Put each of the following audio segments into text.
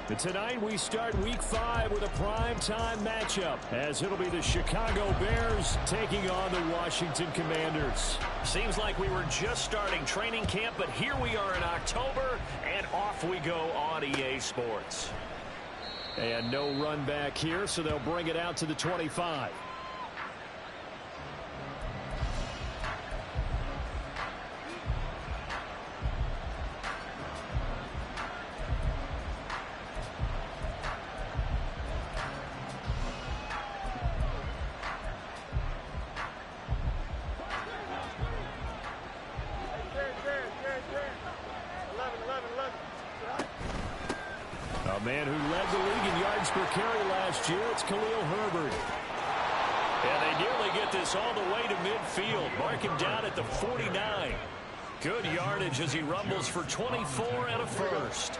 And tonight we start Week 5 with a primetime matchup, as it'll be the Chicago Bears taking on the Washington Commanders. Seems like we were just starting training camp, but here we are in October, and off we go on EA Sports. And no run back here, so they'll bring it out to the 25. A man who led the league in yards per carry last year, it's Khalil Herbert. And they nearly get this all the way to midfield. Mark him down at the 49. Good yardage as he rumbles for 24 and a first.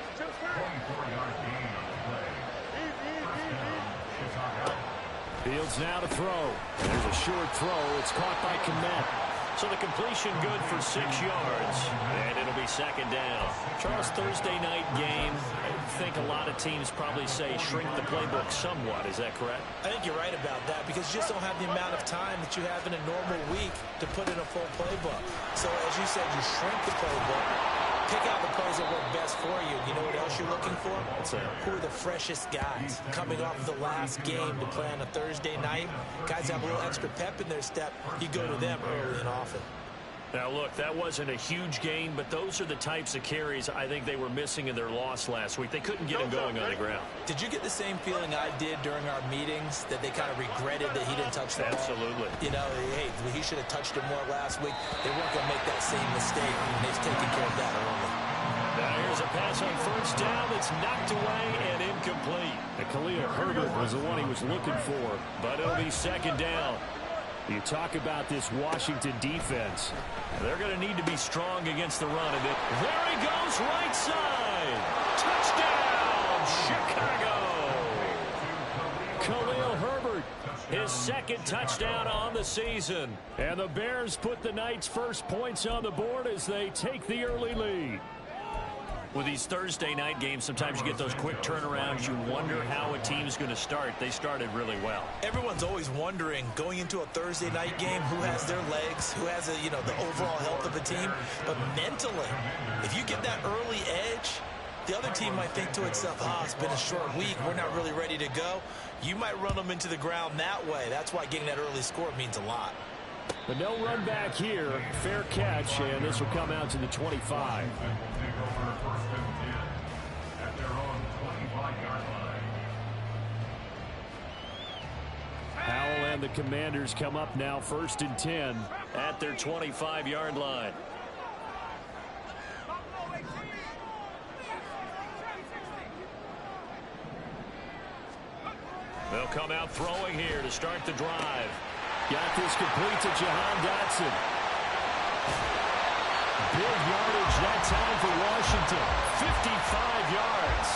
Fields now to throw. There's a short throw. It's caught by Kmet. So the completion good for 6 yards, and it'll be second down. Charles, Thursday night game, I think a lot of teams probably say shrink the playbook somewhat. Is that correct? I think you're right about that because you just don't have the amount of time that you have in a normal week to put in a full playbook. So as you said, you shrink the playbook, pick out the plays that work best for you. You know what else you're looking for? Who are the freshest guys coming off of the last game to play on a Thursday night? Guys have a little extra pep in their step. You go to them early and often. Now, look, that wasn't a huge gain, but those are the types of carries I think they were missing in their loss last week. They couldn't get him going on the ground. Did you get the same feeling I did during our meetings, that they kind of regretted that he didn't touch the ball? Absolutely. You know, hey, he should have touched it more last week. They weren't going to make that same mistake, and they've taken care of that early. Now here's a pass on first down that's knocked away and incomplete. And Khalil Herbert was the one he was looking for, but it'll be second down. You talk about this Washington defense. They're going to need to be strong against the run. And there he goes, right side. Touchdown, Chicago. Khalil Herbert, his second touchdown on the season. And the Bears put the night's first points on the board as they take the early lead. With these Thursday night games, sometimes you get those quick turnarounds. You wonder how a team's going to start. They started really well. Everyone's always wondering, going into a Thursday night game, who has their legs, who has the overall health of the team. But mentally, if you get that early edge, the other team might think to itself, it's been a short week. We're not really ready to go. You might run them into the ground that way. That's why getting that early score means a lot. But no run back here. Fair catch, and this will come out to the 25. Howell and the Commanders come up now, 1st and 10 at their 25-yard line. They'll come out throwing here to start the drive. Got this complete to Jahan Dotson. Big yardage that time for Washington. 55 yards.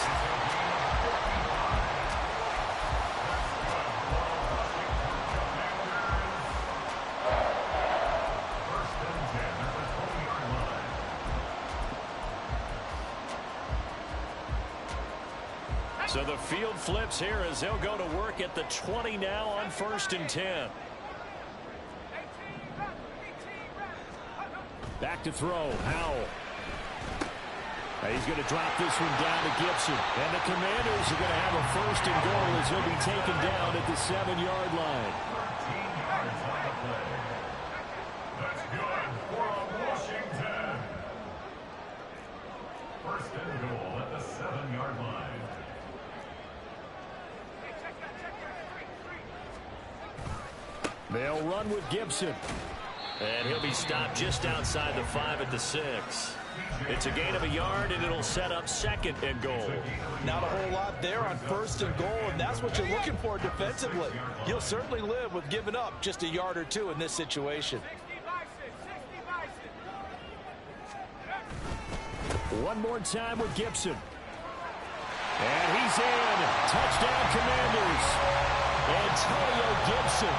So the field flips here as they'll go to work at the 20 now on 1st and 10. Back to throw, Howell. He's going to drop this one down to Gibson. And the Commanders are going to have a 1st and goal as he'll be taken down at the 7-yard line. That's good for Washington. 1st and goal at the 7-yard line. They'll run with Gibson. And he'll be stopped just outside the 5 at the 6. It's a gain of a yard, and it'll set up 2nd and goal. Not a whole lot there on 1st and goal, and that's what you're looking for defensively. You'll certainly live with giving up just a yard or two in this situation. One more time with Gibson. And he's in. Touchdown, Commanders. Antonio Gibson.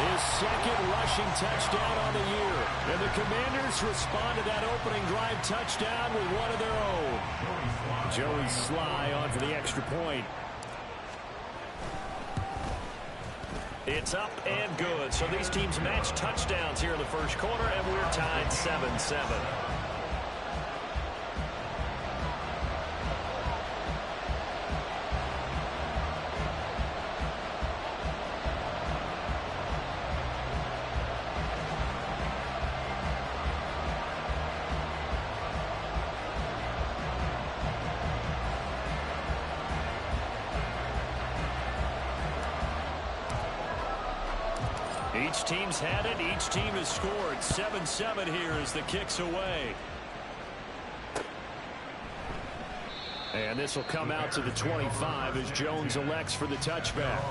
His second rushing touchdown on the year. And the Commanders respond to that opening drive touchdown with one of their own. Joey Sly on for the extra point. It's up and good. So these teams match touchdowns here in the first quarter, and we're tied 7-7. Each team's had it. Each team has scored. 7-7 here as the kick's away. And this will come out to the 25 as Jones elects for the touchback.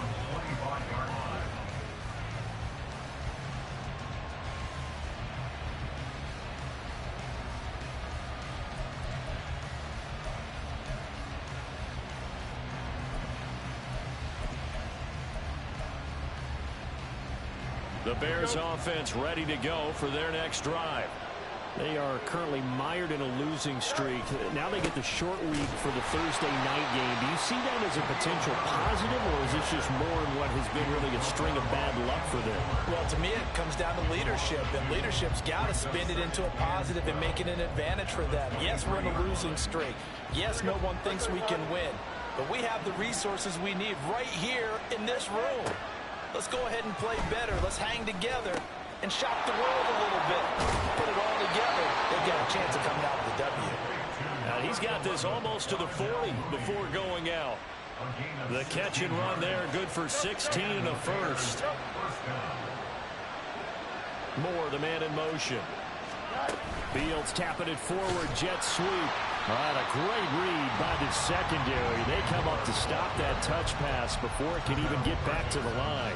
The Bears offense ready to go for their next drive. They are currently mired in a losing streak. Now they get the short week for the Thursday night game. Do you see that as a potential positive, or is this just more in what has been really a string of bad luck for them? Well, to me, it comes down to leadership, and leadership's got to spin it into a positive and make it an advantage for them. Yes, we're in a losing streak. Yes, no one thinks we can win, but we have the resources we need right here in this room. Let's go ahead and play better. Let's hang together and shock the world a little bit. Put it all together. They've got a chance of coming out with a W. Now he's got this almost to the 40 before going out. The catch and run there, good for 16 and a first. Moore, the man in motion. Fields tapping it forward, jet sweep. All right, a great read by the secondary. They come up to stop that touch pass before it can even get back to the line.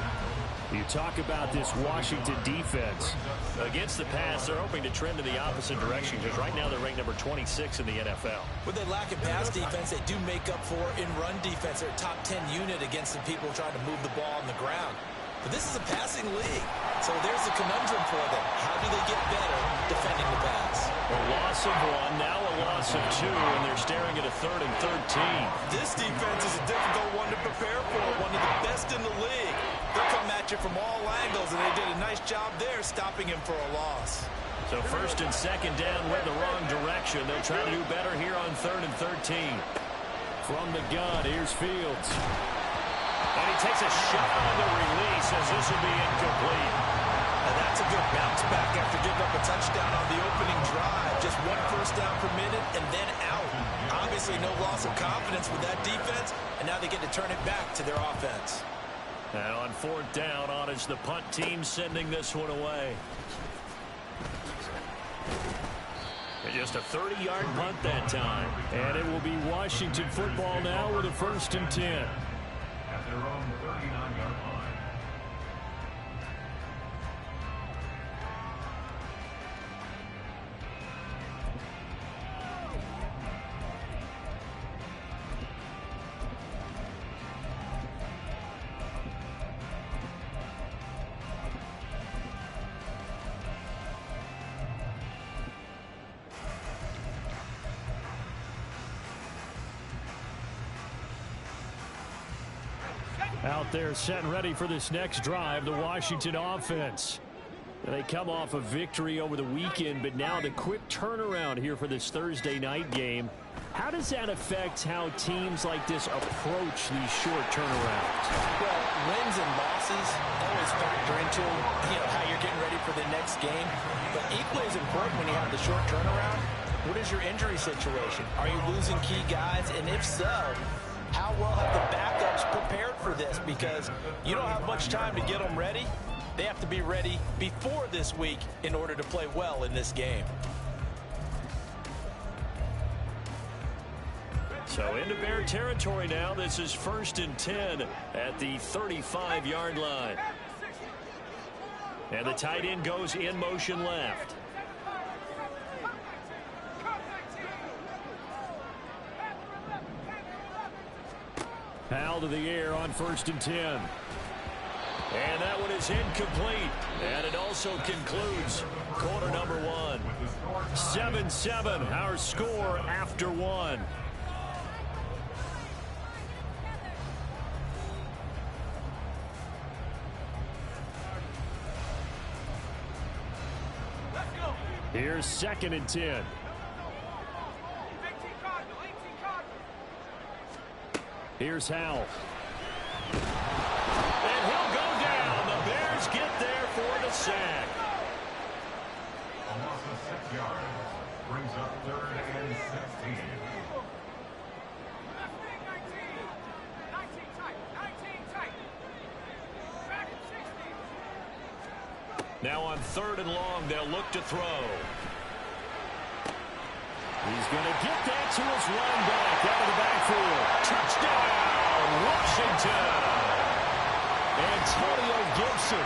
You talk about this Washington defense. Against the pass, they're hoping to trend in the opposite direction because right now they're ranked number 26 in the NFL. With they lack in pass defense, they do make up for in run defense. They're a top 10 unit against the people trying to move the ball on the ground. But this is a passing league, so there's a conundrum for them. How do they get better defending the pass? A loss of 1, now a loss of 2, and they're staring at a 3rd and 13. This defense is a difficult one to prepare for, one of the best in the league. They'll come at you from all angles, and they did a nice job there stopping him for a loss. So 1st and 2nd down went the wrong direction. They'll try to do better here on 3rd and 13. From the gun, here's Fields. And he takes a shot on the release as this will be incomplete. And that's a good bounce back after giving up a touchdown on the opening drive. Just 1 first down per minute and then out. Obviously no loss of confidence with that defense, and now they get to turn it back to their offense. And on 4th down, on is the punt team sending this one away. And just a 30-yard punt that time. And it will be Washington football now with a 1st and 10. At their own 39-yard line. Out there set and ready for this next drive, the Washington offense. They come off a victory over the weekend, but now the quick turnaround here for this Thursday night game. How does that affect how teams like this approach these short turnarounds? Well, wins and losses always factor into how you're getting ready for the next game. But equally as important when you have the short turnaround, what is your injury situation? Are you losing key guys? And if so, how well have the backups prepared for this? Because you don't have much time to get them ready. They have to be ready before this week in order to play well in this game. So into Bear territory now. This is 1st and 10 at the 35-yard line. And the tight end goes in motion left. Powell to the air on 1st and 10. And that one is incomplete. And it also concludes quarter number one. 7-7, our score after one. Here's 2nd and 10. Here's Howell. And he'll go down. The Bears get there for the sack. A loss of 6 yards. Brings up 3rd and 16. Now on 3rd and long, they'll look to throw. He's going to get that to his run back out of the backfield. Touchdown, Washington. Antonio Gibson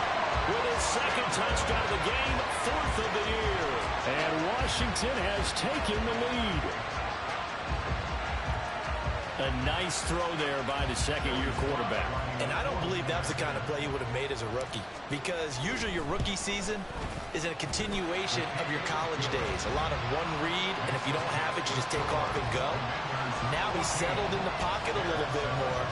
With his 2nd touchdown of the game, 4th of the year. And Washington has taken the lead. A nice throw there by the 2nd-year quarterback. And I don't believe that's the kind of play he would have made as a rookie, because usually your rookie season is a continuation of your college days. A lot of one read, and if you don't have it, you just take off and go. Now he's settled in the pocket a little bit more,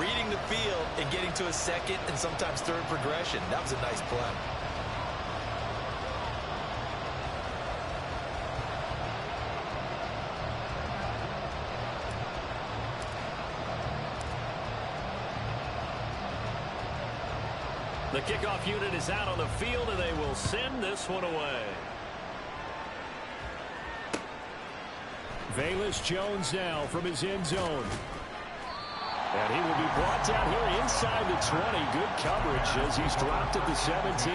reading the field and getting to a 2nd and sometimes 3rd progression. That was a nice play. The kickoff unit is out on the field, and they will send this one away. Velus Jones now from his end zone. And he will be brought down here inside the 20. Good coverage as he's dropped at the 17.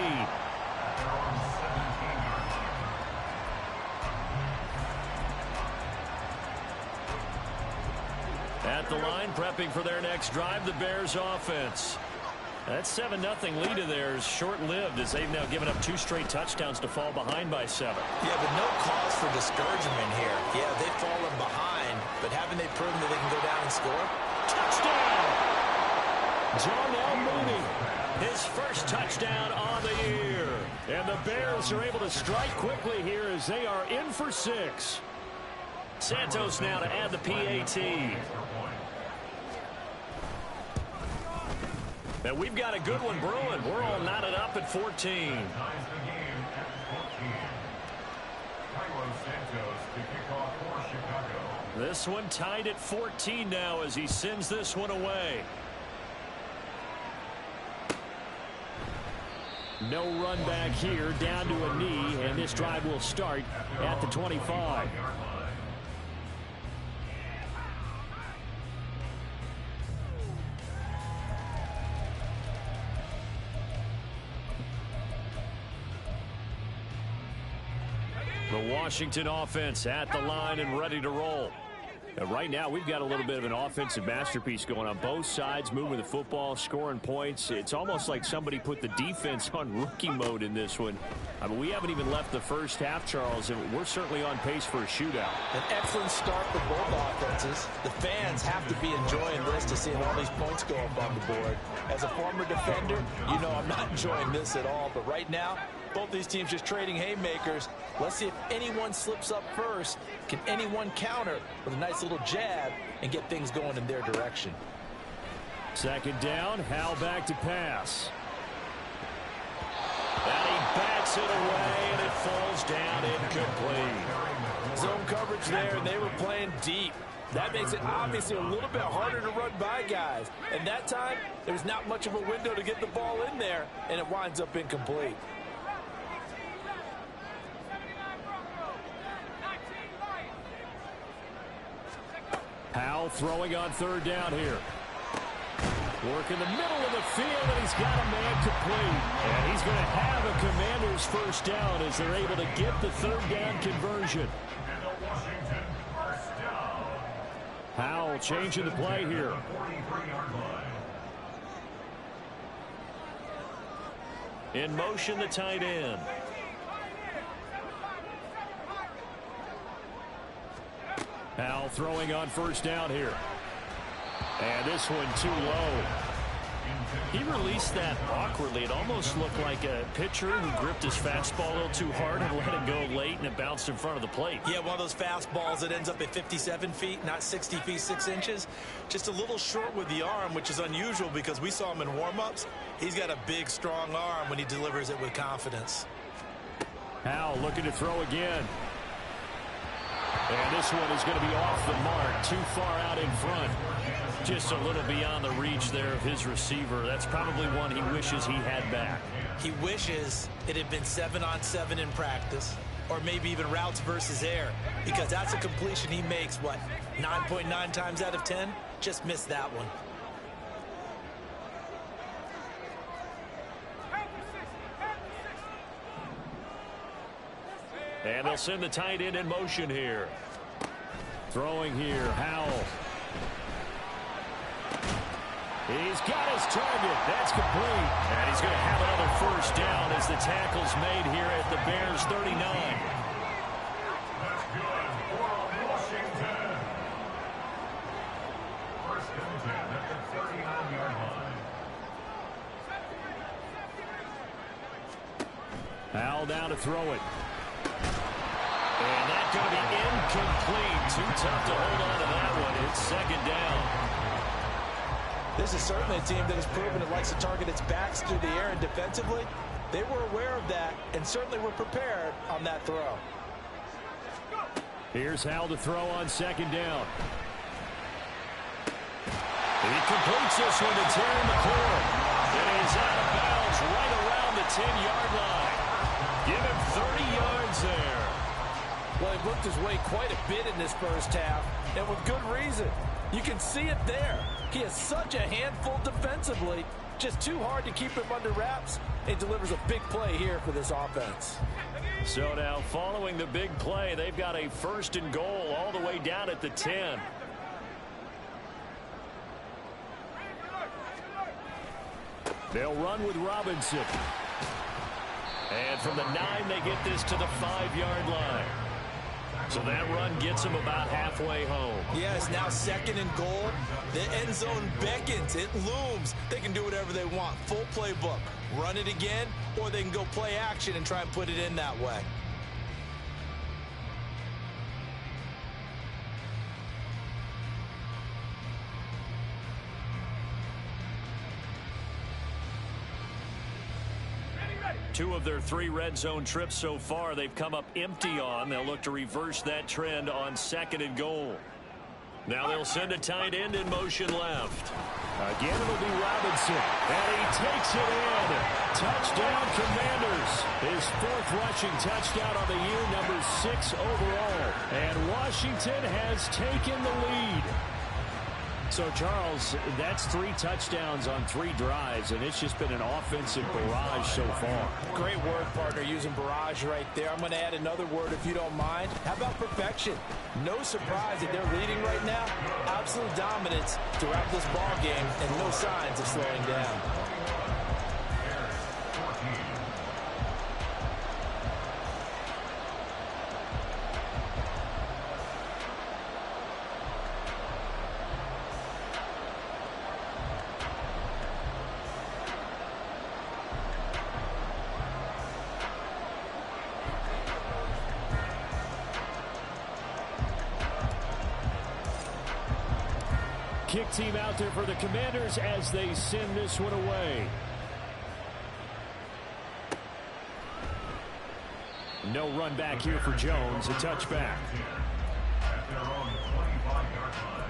At the line, prepping for their next drive, the Bears offense. That 7-0 lead of theirs short-lived as they've now given up 2 straight touchdowns to fall behind by 7. Yeah, but no cause for discouragement here. Yeah, they've fallen behind, but haven't they proven that they can go down and score? Touchdown! Darnell Mooney. His first touchdown on the year. And the Bears are able to strike quickly here as they are in for 6. Santos now to add the PAT. And we've got a good one brewing. We're all knotted up at 14. This one tied at 14 now as he sends this one away. No run back here, down to a knee, and this drive will start at the 25. The Washington offense at the line and ready to roll. And right now, we've got a little bit of an offensive masterpiece going on both sides, moving the football, scoring points. It's almost like somebody put the defense on rookie mode in this one. I mean, we haven't even left the first half, Charles, and we're certainly on pace for a shootout. An excellent start for both offenses. The fans have to be enjoying this to see all these points go up on the board. As a former defender, you know I'm not enjoying this at all. But right now, both these teams just trading haymakers. Let's see if anyone slips up first. Can anyone counter with a nice little jab and get things going in their direction? 2nd down, Howell back to pass. And he bats it away, and it falls down incomplete. Zone coverage there, and they were playing deep. That makes it obviously a little bit harder to run by guys. And that time, there was not much of a window to get the ball in there, and it winds up incomplete. Howell throwing on 3rd down here. Work in the middle of the field, and he's got a man complete. And he's going to have a Commanders first down as they're able to get the 3rd down conversion. Howell changing the play here. In motion, the tight end. Howell throwing on 1st down here. And this one too low. He released that awkwardly. It almost looked like a pitcher who gripped his fastball a little too hard and let it go late, and it bounced in front of the plate. Yeah, one of those fastballs that ends up at 57 feet, not 60 feet 6 inches. Just a little short with the arm, which is unusual because we saw him in warm-ups. He's got a big, strong arm when he delivers it with confidence. Howell looking to throw again. And this one is going to be off the mark, too far out in front. Just a little beyond the reach there of his receiver. That's probably one he wishes he had back. He wishes it had been 7-on-7 in practice, or maybe even routes versus air, because that's a completion he makes, what, 9.9 times out of 10? Just missed that one. And they'll send the tight end in motion here. Throwing here, Howell. He's got his target. That's complete. And he's going to have another first down as the tackle's made here at the Bears 39. That's good for Washington. First and 10 at the 39-yard line. Howell down to throw it. And that's going to be incomplete. Too tough to hold on to that one. It's second down. This is certainly a team that has proven it likes to target its backs through the air, and defensively, they were aware of that and certainly were prepared on that throw. Here's Howell to throw on second down. He completes this one to Terry McLaurin. And he's out of bounds right around the 10-yard line. Give him 30 yards there. Well, he looked his way quite a bit in this first half, and with good reason. You can see it there. He is such a handful defensively. Just too hard to keep him under wraps. It delivers a big play here for this offense. So now following the big play, they've got a first and goal all the way down at the 10. They'll run with Robinson. And from the 9, they get this to the 5-yard line. So that run gets them about halfway home. Yeah, it's now second and goal. The end zone beckons. It looms. They can do whatever they want. Full playbook. Run it again, or they can go play action and try and put it in that way. Two of their 3 red zone trips so far, they've come up empty on. They'll look to reverse that trend on second and goal. Now they'll send a tight end in motion left. Again, it'll be Robinson. And he takes it in. Touchdown, Commanders. His 4th rushing touchdown on the year, number 6 overall. And Washington has taken the lead. So, Charles, that's 3 touchdowns on 3 drives, and it's just been an offensive barrage so far. Great word, partner, using barrage right there. I'm going to add another word if you don't mind. How about perfection? No surprise that they're leading right now. Absolute dominance throughout this ball game, and no signs of slowing down. Kick team out there for the Commanders as they send this one away. No run back here for Jones. A touchback. At their own 25-yard line.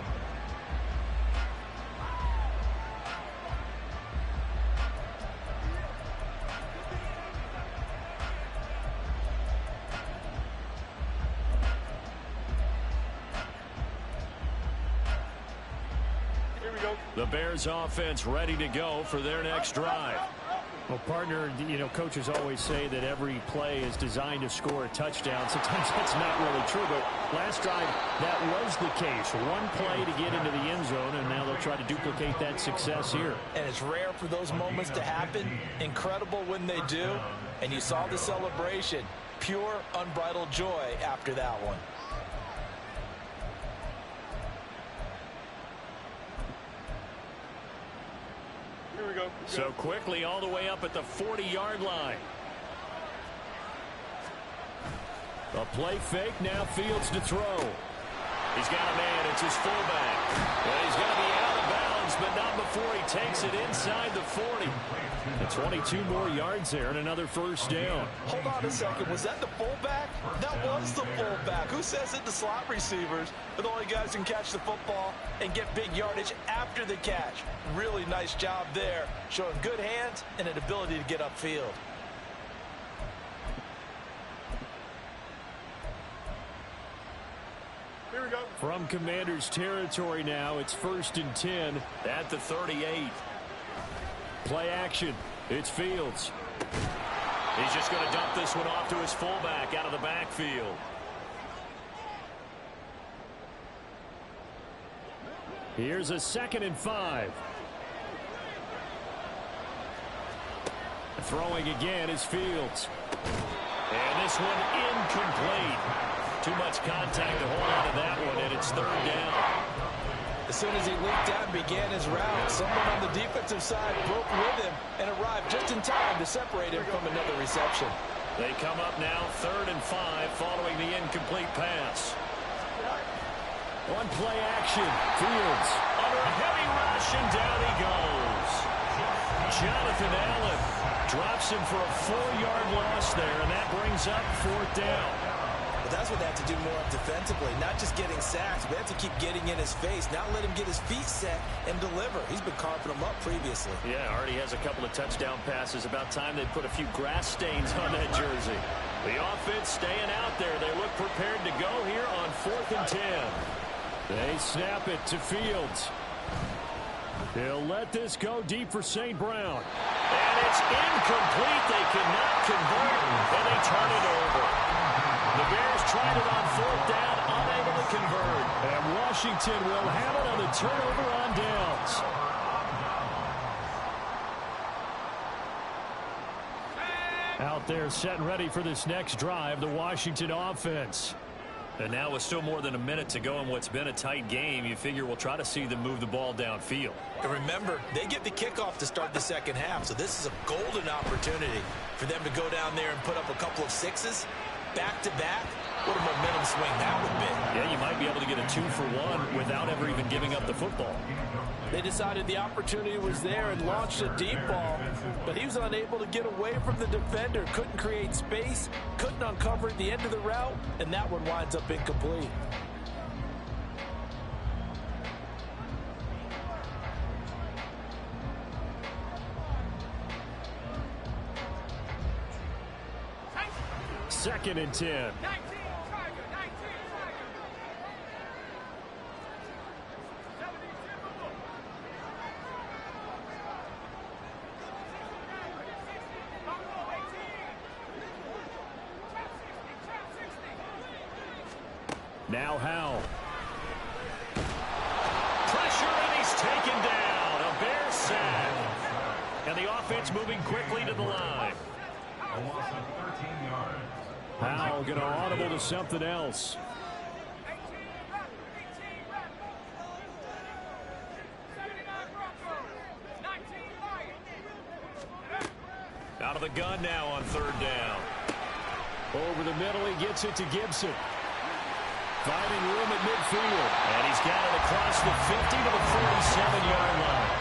The Bears offense ready to go for their next drive. Well, partner, you know, coaches always say that every play is designed to score a touchdown. Sometimes that's not really true, but last drive, that was the case. One play to get into the end zone, and now they'll try to duplicate that success here. And it's rare for those moments to happen. Incredible when they do. And you saw the celebration. Pure, unbridled joy after that one. Here we So quickly all the way up at the 40-yard line. A play fake, now Fields to throw. He's got a man, it's his fullback. Well, he's going to be out of bounds, but not before he takes it inside the 40. And 22 more yards there and another first down. Hold on a second, was that the fullback? That was the fullback. Who says it? The slot receivers are the only guys who can catch the football and get big yardage after the catch. Really nice job there, showing good hands and an ability to get upfield. Here we go. From Commander's territory now, it's 1st and 10 at the 38. Play action. It's Fields. He's just going to dump this one off to his fullback out of the backfield. Here's a 2nd and 5. Throwing again is Fields. And this one incomplete. Too much contact to hold on to that one, and it's 3rd down. As soon as he leaked out and began his route, someone on the defensive side broke with him and arrived just in time to separate him from another reception. They come up now 3rd and 5 following the incomplete pass. On play action, Fields under a heavy rush, and down he goes. Jonathan Allen drops him for a 4-yard loss there, and that brings up 4th down. But that's what they have to do more of defensively, not just getting sacks, but they have to keep getting in his face, not let him get his feet set and deliver. He's been carving them up previously. Yeah, already has a couple of touchdown passes. About time they put a few grass stains on that jersey. The offense staying out there. They look prepared to go here on 4th and 10. They snap it to Fields. He'll let this go deep for St. Brown. And it's incomplete. They cannot convert, and they turn it over. The Bears tried it on 4th down, unable to convert. And Washington will have it on the turnover on downs. Out there set and ready for this next drive, the Washington offense. And now with still more than a minute to go in what's been a tight game, you figure we'll try to see them move the ball downfield. And remember, they get the kickoff to start the second half, so this is a golden opportunity for them to go down there and put up a couple of sixes back-to-back. What a momentum swing that would be. Yeah, you might be able to get a 2-for-1 without ever even giving up the football. They decided the opportunity was there and launched a deep ball, but he was unable to get away from the defender, couldn't create space, couldn't uncover the end of the route, and that one winds up incomplete. Second and 10. Now Howell. Pressure, and he's taken down. A Bears sack. And the offense moving quickly to the line. A loss of 13 yards. Howell going to audible to something else. Out of the gun now on 3rd down. Over the middle, he gets it to Gibson. Finding room at midfield. And he's got it across the 50 to the 47-yard line.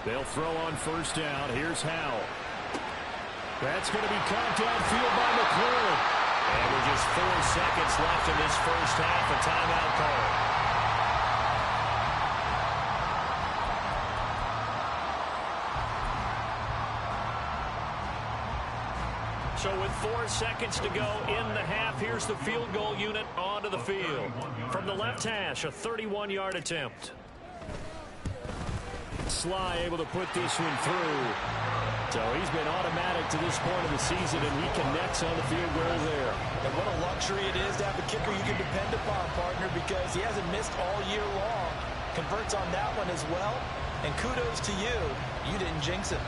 They'll throw on 1st down. Here's Howell. That's going to be caught downfield by McLaurin. And with just 4 seconds left in this first half, a timeout call. So with 4 seconds to go in the half, here's the field goal unit onto the field. From the left hash, a 31-yard attempt. Sly able to put this one through. So he's been automatic to this point of the season, and he connects on the field goal there. And what a luxury it is to have a kicker you can depend upon, partner, because he hasn't missed all year long. Converts on that one as well. And kudos to you. You didn't jinx it.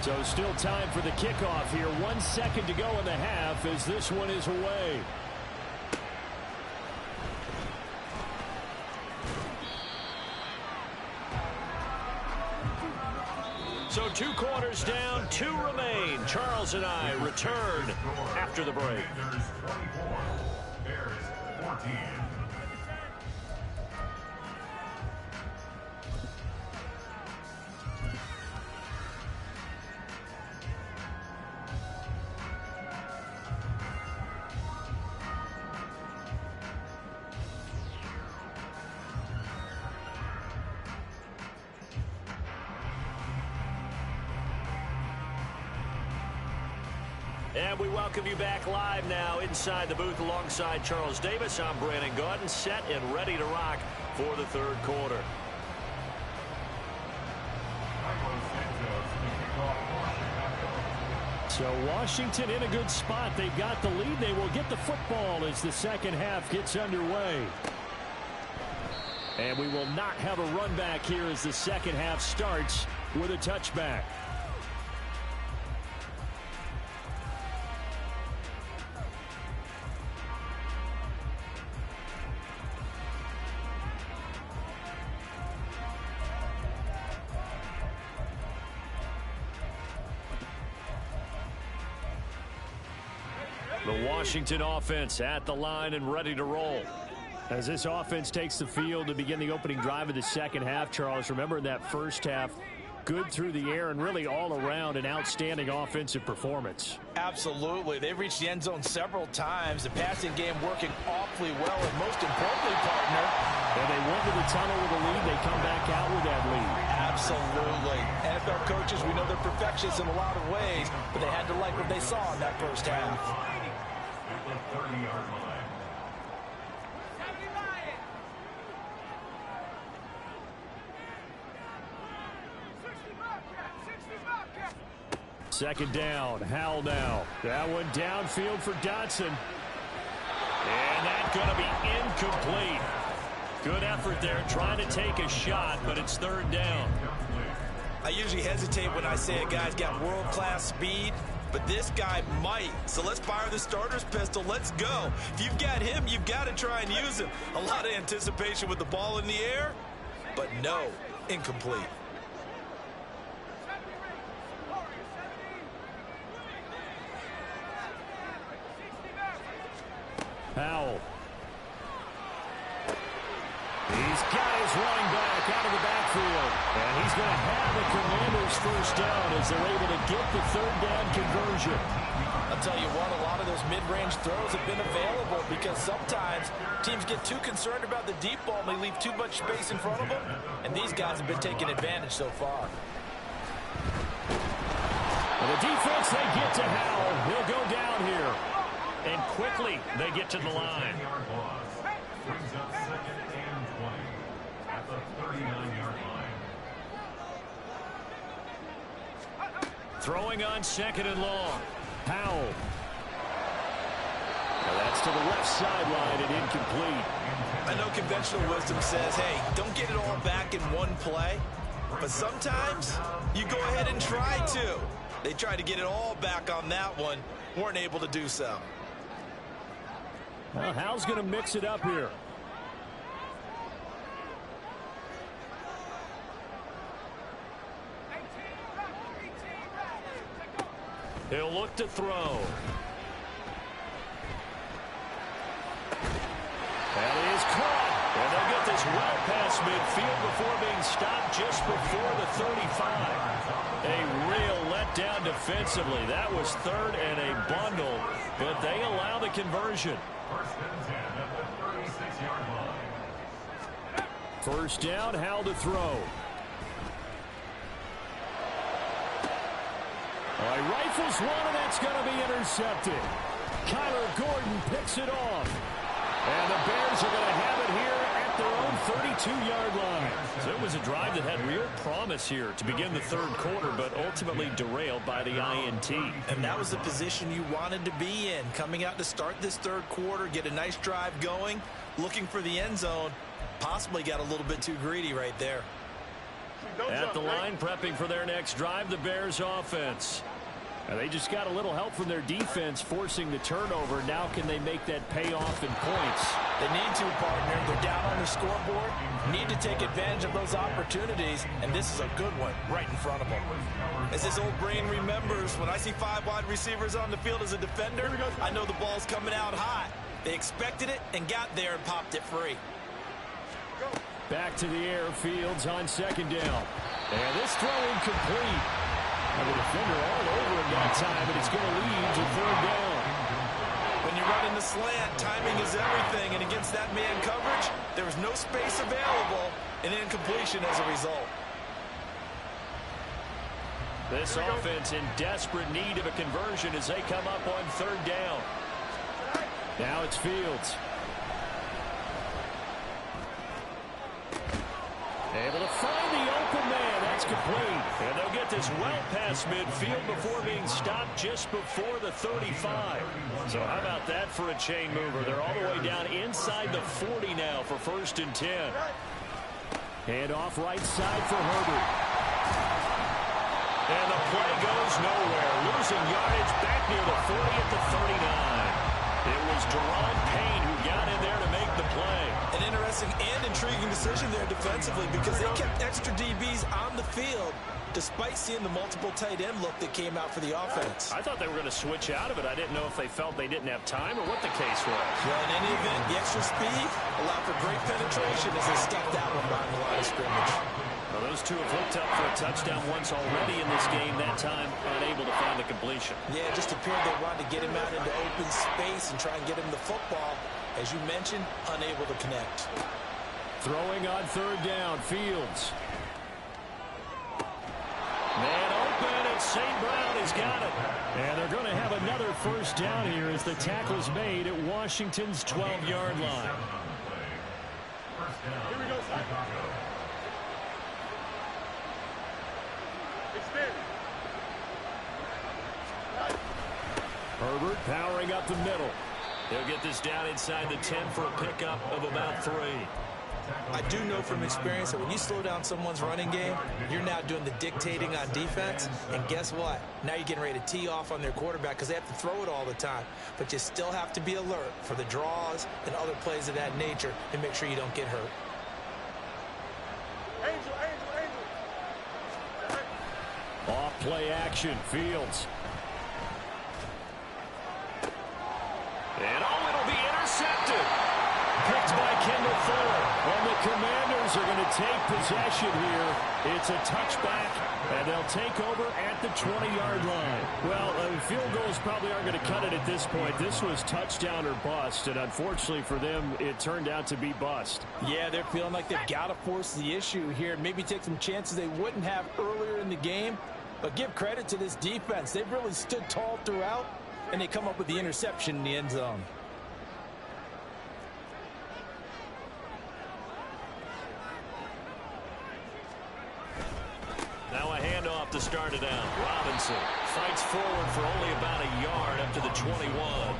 So still time for the kickoff here. 1 second to go in the half as this one is away. So 2 quarters down, 2 remain. Charles and I return after the break. Bears 14. And we welcome you back live now inside the booth alongside Charles Davis. I'm Brandon Gaudin, set and ready to rock for the third quarter. So Washington in a good spot. They've got the lead. They will get the football as the second half gets underway. And we will not have a run back here as the second half starts with a touchback. The Washington offense at the line and ready to roll. As this offense takes the field to begin the opening drive of the second half, Charles, remember in that first half, good through the air and really all around an outstanding offensive performance. Absolutely. They've reached the end zone several times. The passing game working awfully well, and most importantly, partner. And they went to the tunnel with a lead. They come back out with that lead. Absolutely. NFL coaches, we know they're perfectionists in a lot of ways, but they had to like what they saw in that first half. At the 30-yard line. Second down, Howell now. That one downfield for Dotson. And that's going to be incomplete. Good effort there trying to take a shot, but it's third down. I usually hesitate when I say a guy's got world-class speed, but this guy might. So let's fire the starter's pistol. Let's go. If you've got him, you've got to try and use him. A lot of anticipation with the ball in the air, but no, incomplete. Howell. He's got his running back out of the backfield. And he's going to have the Commanders first down as they're able to get the third down conversion. I'll tell you what, a lot of those mid-range throws have been available because sometimes teams get too concerned about the deep ball and they leave too much space in front of them. And these guys have been taking advantage so far. And the defense, they get to Howell. He'll go down here. And quickly, they get to the line. 10-yard loss. Brings up second and 20 at the 39-yard line. Throwing on second and long. Howell. Well, that's to the left sideline and incomplete. I know conventional wisdom says, hey, don't get it all back in one play. But sometimes you go ahead and try to. They tried to get it all back on that one. Weren't able to do so. Well, Howell's going to mix it up here. He'll look to throw. That is caught. And they'll get this well past midfield before being stopped just before the 35. A real letdown defensively. That was third and a bundle, but they allow the conversion. First and 10 at the 36-yard line. First down, Howell to throw. All right, rifles one, and that's going to be intercepted. Kyler Gordon picks it off. And the Bears are going to have it here at their own 32-yard line. So it was a drive that had real promise here to begin the third quarter, but ultimately derailed by the INT. And that was the position you wanted to be in. Coming out to start this third quarter, get a nice drive going, looking for the end zone. Possibly got a little bit too greedy right there. At the line, prepping for their next drive, the Bears offense. Now, they just got a little help from their defense forcing the turnover. Now can they make that pay off in points? They need to, partner. They're down on the scoreboard. Need to take advantage of those opportunities, and this is a good one right in front of them. As this old brain remembers, when I see 5 wide receivers on the field as a defender, I know the ball's coming out hot. They expected it and got there and popped it free. Back to the air, Fields on second down. And this throw incomplete. And the defender all over him that time, and it's going to lead to third down. When you run in the slant, timing is everything, and against that man coverage, there was no space available, and incompletion as a result. This offense in desperate need of a conversion as they come up on third down. Now it's Fields. Able to find the open man. That's complete. And they'll get this well past midfield before being stopped just before the 35. So how about that for a chain mover? They're all the way down inside the 40 now for 1st and 10. Hand off right side for Herbert. And the play goes nowhere. Losing yardage back near the 40 at the 39. It was Deron Payne who got in there to make the play. An interesting and intriguing decision there defensively because they kept extra DBs on the field despite seeing the multiple tight end look that came out for the offense. I thought they were going to switch out of it. I didn't know if they felt they didn't have time or what the case was. Well, in any event, the extra speed allowed for great penetration as they stuffed that one behind the line of scrimmage. Well, those two have hooked up for a touchdown once already in this game, that time unable to find the completion. Yeah, it just appeared they wanted to get him out into open space and try and get him the football. As you mentioned, unable to connect. Throwing on third down, Fields. Man open, and St. Brown has got it. And they're going to have another first down here as the tackle is made at Washington's 12-yard line. Here we go, Chicago. Herbert powering up the middle. They'll get this down inside the 10 for a pickup of about 3. I do know from experience that when you slow down someone's running game, you're now doing the dictating on defense. And guess what? Now you're getting ready to tee off on their quarterback because they have to throw it all the time. But you still have to be alert for the draws and other plays of that nature and make sure you don't get hurt. Off play action, Fields. And it'll be intercepted. Picked by Kendall Fuller. And the Commanders are going to take possession here. It's a touchback, and they'll take over at the 20-yard line. Well, field goals probably aren't going to cut it at this point. This was touchdown or bust, and unfortunately for them, it turned out to be bust. Yeah, they're feeling like they've got to force the issue here. Maybe take some chances they wouldn't have earlier in the game. But give credit to this defense. They've really stood tall throughout, and they come up with the interception in the end zone. Now a handoff to start it out. Robinson fights forward for only about a yard up to the 21.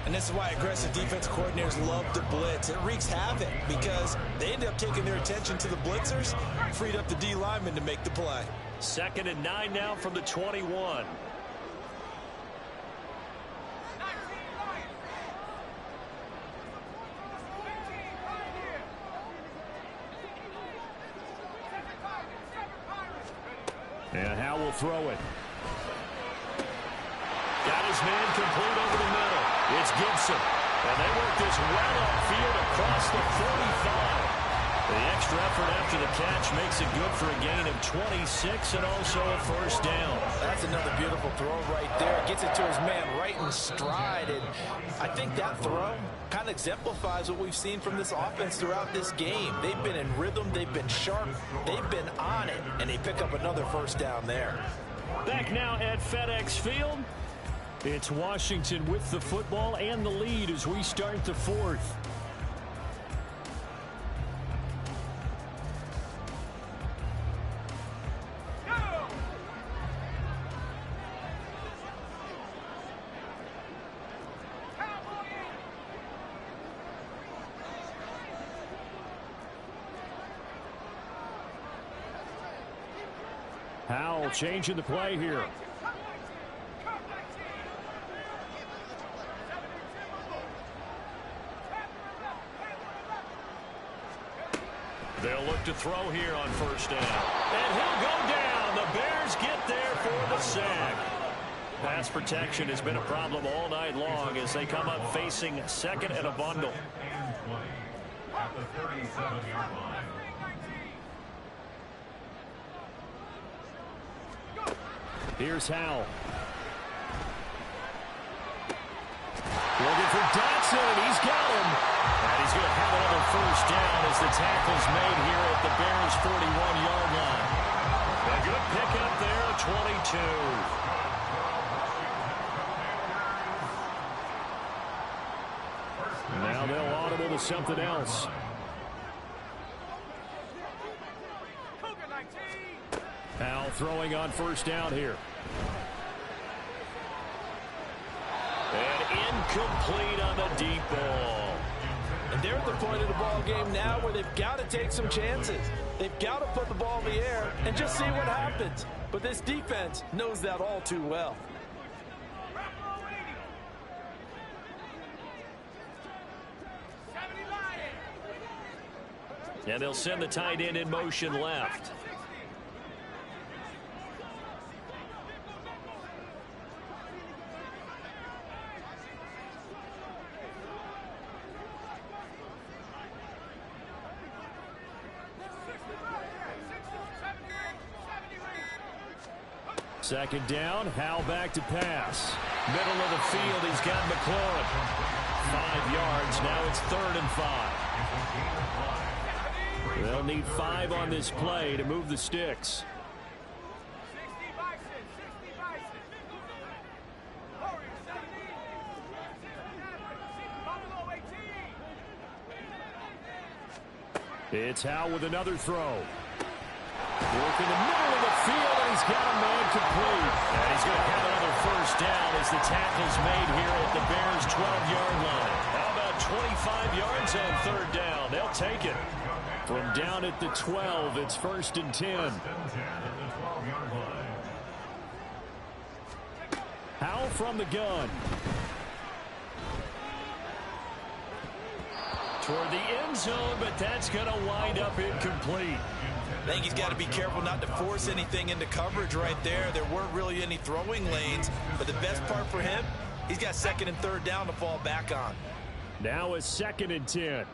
And this is why aggressive defense coordinators love to blitz. It wreaks havoc because they end up taking their attention to the blitzers, freed up the D lineman to make the play. 2nd and 9 now from the 21. And Howe will throw it. Got his man complete over the middle. It's Gibson. And they work this well upfield across the 45. The extra effort after the catch makes it good for a gain of 26 and also a first down. That's another beautiful throw right there. Gets it to his man right in stride. And I think that throw kind of exemplifies what we've seen from this offense throughout this game. They've been in rhythm. They've been sharp. They've been on it. And they pick up another first down there. Back now at FedEx Field. It's Washington with the football and the lead as we start the 4th. Howell changing the play here. They'll look to throw here on first down. And he'll go down. The Bears get there for the sack. Pass protection has been a problem all night long as they come up facing second and a bundle. At the 37-yard line. Here's Howell. Looking for Dotson, and he's got him. And he's going to have another first down as the tackle's made here at the Bears' 41-yard line. A good pickup there at 22. Now they'll audible to something else. Howell throwing on first down here. And incomplete on the deep ball. And they're at the point of the ball game now where they've got to take some chances. They've got to put the ball in the air and just see what happens. But this defense knows that all too well. And they'll send the tight end in motion left. Second down, Howell back to pass. Middle of the field, he's got McLaurin. 5 yards, now it's 3rd and 5. They'll need 5 on this play to move the sticks. It's Howell with another throw. Work in the middle of the field, and he's got a man complete. And he's going to have another first down as the tackle's made here at the Bears' 12-yard line. How about 25 yards on 3rd down? They'll take it. From down at the 12, it's 1st and 10. Howell from the gun. Toward the end zone, but that's going to wind up incomplete. I think he's got to be careful not to force anything into coverage right there. There weren't really any throwing lanes, but the best part for him, he's got 2nd and 3rd down to fall back on. Now it's 2nd and 10.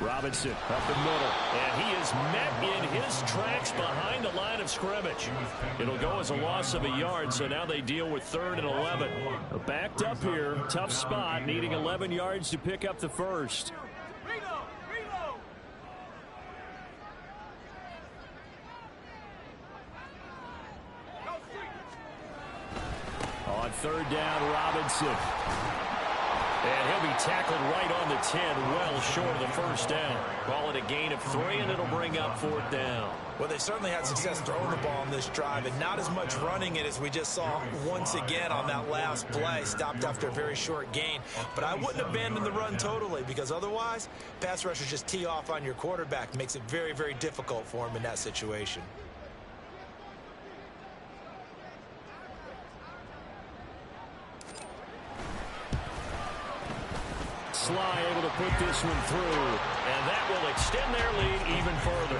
Robinson up the middle. And he is met in his tracks behind the line of scrimmage. It'll go as a loss of a yard, so now they deal with 3rd and 11. Backed up here, tough spot, needing 11 yards to pick up the first. On 3rd down, Robinson. And he'll be tackled right on the 10, well short of the first down. Call it a gain of 3, and it'll bring up 4th down. Well, they certainly had success throwing the ball on this drive, and not as much running it as we just saw once again on that last play. Stopped after a very short gain. But I wouldn't abandon the run totally, because otherwise, pass rushers just tee off on your quarterback. Makes it very, very difficult for him in that situation. Sly able to put this one through. And that will extend their lead even further.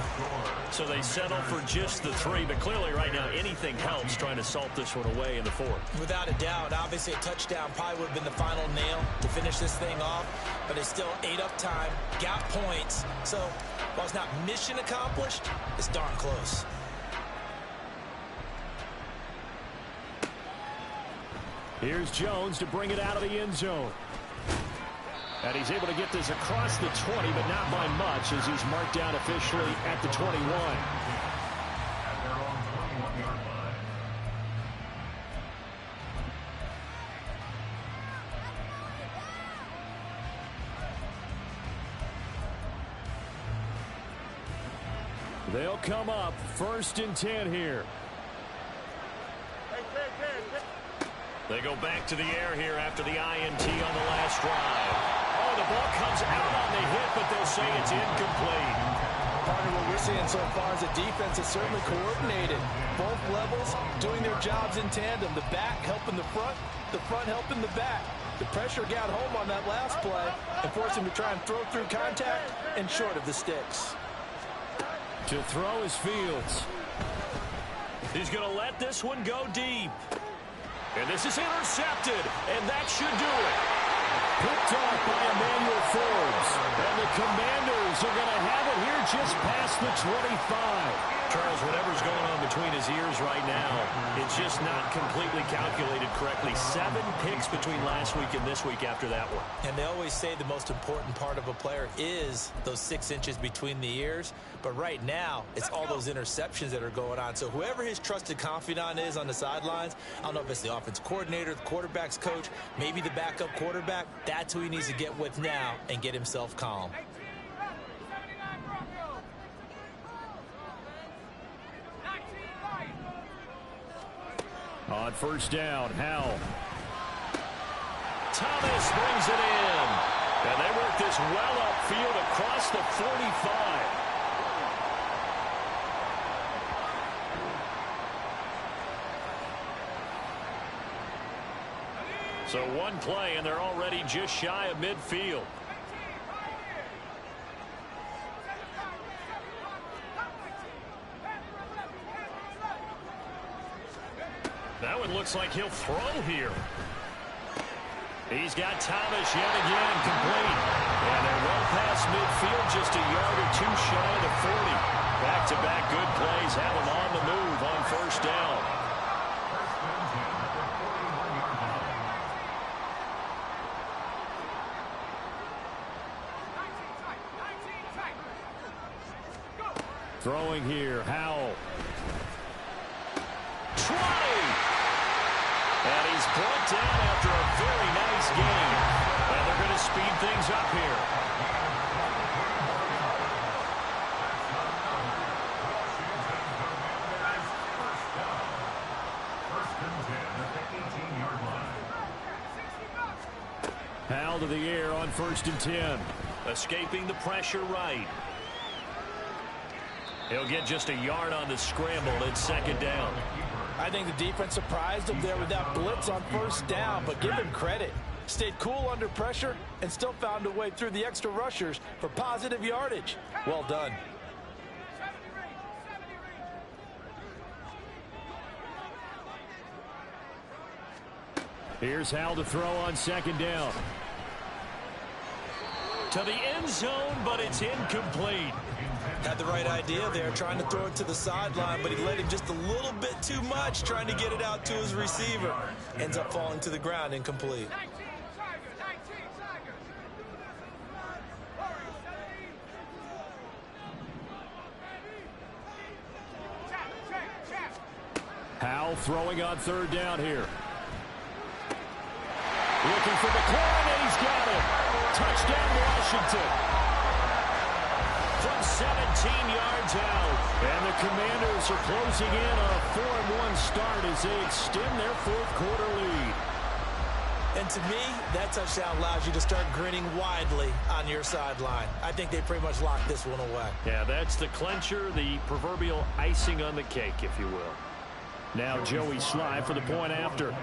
So they settle for just the 3, but clearly right now anything helps trying to salt this one away in the 4th. Without a doubt, obviously a touchdown probably would have been the final nail to finish this thing off, but they still ate up time, got points. So while it's not mission accomplished, it's darn close. Here's Jones to bring it out of the end zone. And he's able to get this across the 20, but not by much, as he's marked down officially at the 21. At their own 21-yard line. They'll come up 1st and 10 here. They go back to the air here after the INT on the last drive. Oh, the ball comes out on the hit, but they'll say it's incomplete. Partner, what we're seeing so far is the defense is certainly coordinated. Both levels doing their jobs in tandem. The back helping the front helping the back. The pressure got home on that last play and forced him to try and throw through contact and short of the sticks. To throw is Fields. He's going to let this one go deep. And this is intercepted, and that should do it. Picked off by Emmanuel Forbes. And the Commanders are going to have it here just past the 25. Charles, whatever's going on between his ears right now, it's just not completely calculated correctly. 7 picks between last week and this week after that one. And they always say the most important part of a player is those 6 inches between the ears. But right now, it's all those interceptions that are going on. So whoever his trusted confidant is on the sidelines, I don't know if it's the offensive coordinator, the quarterback's coach, maybe the backup quarterback, that's who he needs to get with now and get himself calm. On 1st down, Howell. Thomas brings it in. And they work this well upfield across the 45. So one play, and they're already just shy of midfield. That one looks like he'll throw here. He's got Thomas yet again complete. And they're well past midfield, just a yard or 2 shy of the 40. Back-to-back good plays have them on the move on 1st down. Throwing here, Howell. And he's brought down after a very nice game. And they're going to speed things up here. Howell to the air on 1st and 10. Escaping the pressure right. He'll get just a yard on the scramble at 2nd down. I think the defense surprised him there with that blitz on 1st down, but give him credit. Stayed cool under pressure and still found a way through the extra rushers for positive yardage. Well done. Here's Howell to throw on 2nd down. To the end zone, but it's incomplete. Had the right idea there, trying to throw it to the sideline, but he let him just a little bit too much, trying to get it out to his receiver. Ends up falling to the ground, incomplete. Howell throwing on 3rd down here. Looking for McLaurin, and he's got it. Touchdown, Washington. From 17 yards out. And the Commanders are closing in on a 4-1 start as they extend their 4th quarter lead. And to me, that touchdown allows you to start grinning widely on your sideline. I think they pretty much locked this one away. Yeah, that's the clincher, the proverbial icing on the cake, if you will. Now Joey Sly for the point after.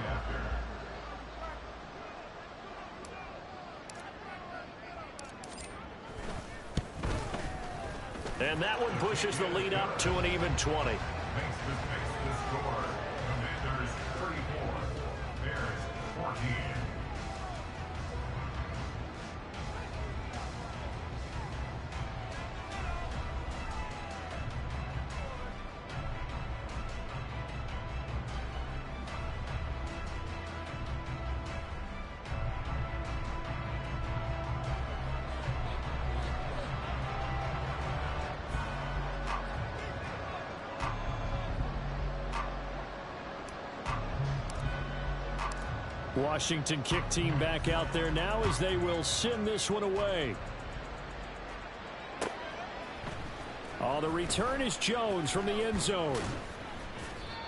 And that one pushes the lead up to an even 20. Makes the score. Commanders 34, Bears 14. Washington kick team back out there now as they will send this one away. On the return is Jones from the end zone.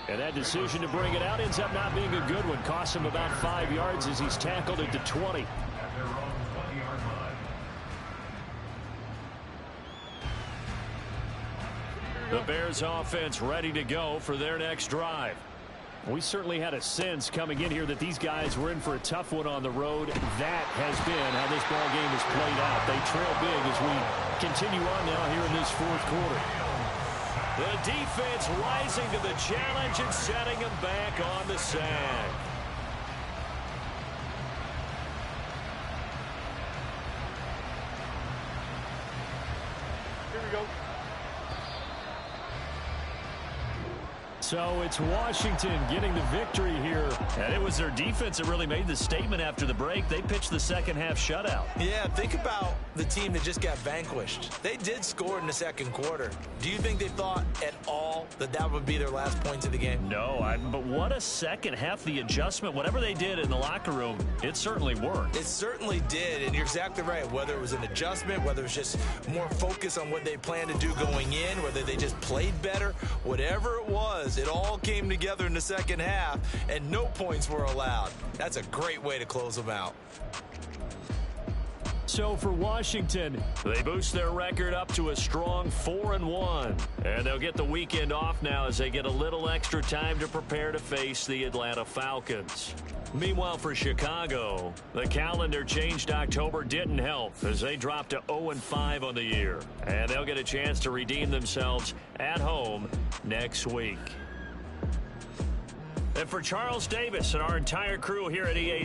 And that decision to bring it out ends up not being a good one. Costs him about 5 yards as he's tackled at the 20. At their own 20-yard line. The Bears offense ready to go for their next drive. We certainly had a sense coming in here that these guys were in for a tough one on the road. That has been how this ball game has played out. They trail big as we continue on now here in this fourth quarter. The defense rising to the challenge and setting them back on the sand. Here we go. So it's Washington getting the victory here. And it was their defense that really made the statement after the break. They pitched the second half shutout. Yeah, think about the team that just got vanquished. They did score in the second quarter. Do you think they thought at all that that would be their last points of the game? No, but what a second half. The adjustment, whatever they did in the locker room, it certainly worked. It certainly did, and you're exactly right. Whether it was an adjustment, whether it was just more focus on what they planned to do going in, whether they just played better, whatever it was, it all came together in the second half, and no points were allowed. That's a great way to close them out. So for Washington, they boost their record up to a strong 4-1. And they'll get the weekend off now as they get a little extra time to prepare to face the Atlanta Falcons. Meanwhile, for Chicago, the calendar changed. October didn't help as they dropped to 0-5 on the year. And they'll get a chance to redeem themselves at home next week. And for Charles Davis and our entire crew here at EA